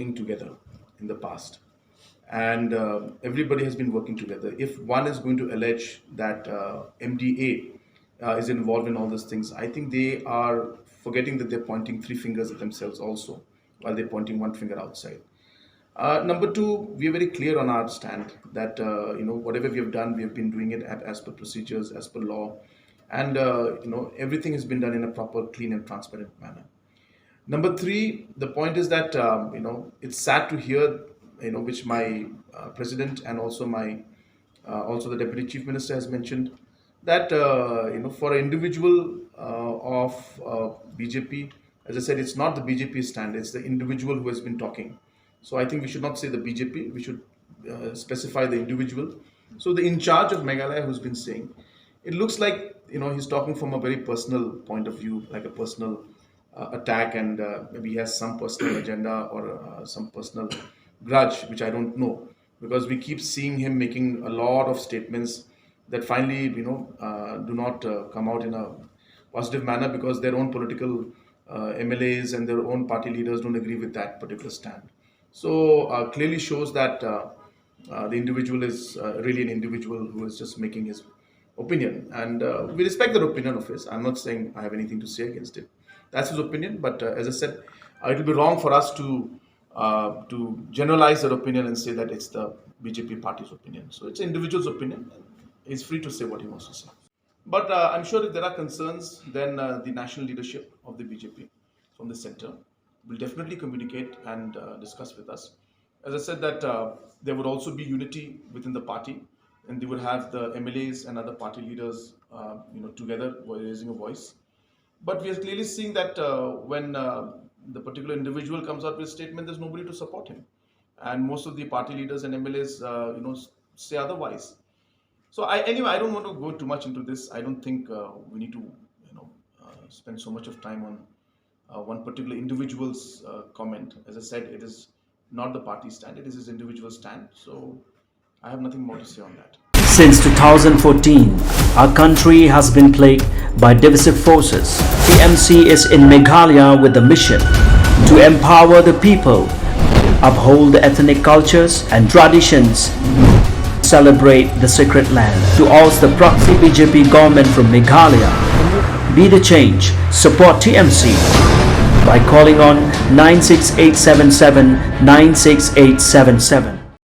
working together in the past, and everybody has been working together. If one is going to allege that MDA is involved in all these things, I think they are forgetting that they're pointing three fingers at themselves also, while they're pointing one finger outside. Number two, we are very clear on our stand that whatever we have done, we have been doing it as per procedures, as per law, and everything has been done in a proper, clean, and transparent manner. Number three, the point is that it's sad to hear which my president and also my also the deputy chief minister has mentioned that for an individual of BJP, as I said, it's not the BJP stand, it's the individual who has been talking. So I think we should not say the BJP, we should specify the individual. So the in charge of Meghalaya who's been saying, it looks like he's talking from a very personal point of view, like a personal attack, and maybe he has some personal agenda or some personal grudge, which I don't know, because we keep seeing him making a lot of statements that finally do not come out in a positive manner, because their own political MLAs and their own party leaders don't agree with that particular stand. So clearly shows that the individual is really an individual who is just making his opinion, and we respect that opinion of his. I'm not saying I have anything to say against it. That's his opinion, but as I said, it will be wrong for us to generalize that opinion and say that it's the BJP party's opinion. So it's an individual's opinion. He's free to say what he wants to say. But I'm sure if there are concerns, then the national leadership of the BJP from the center will definitely communicate and discuss with us. As I said, that there would also be unity within the party, and they would have the MLAs and other party leaders together raising a voice. But we are clearly seeing that when the particular individual comes out with a statement, there's nobody to support him, and most of the party leaders and MLAs say otherwise. So anyway, I don't want to go too much into this. I don't think we need to spend so much of time on one particular individual's comment. As I said, it is not the party stand, it is his individual stand. So I have nothing more to say on that. Since 2014, our country has been plagued by divisive forces. TMC is in Meghalaya with the mission to empower the people, uphold the ethnic cultures and traditions, celebrate the sacred land. To oust the proxy BJP government from Meghalaya, be the change, support TMC by calling on 96877 96877.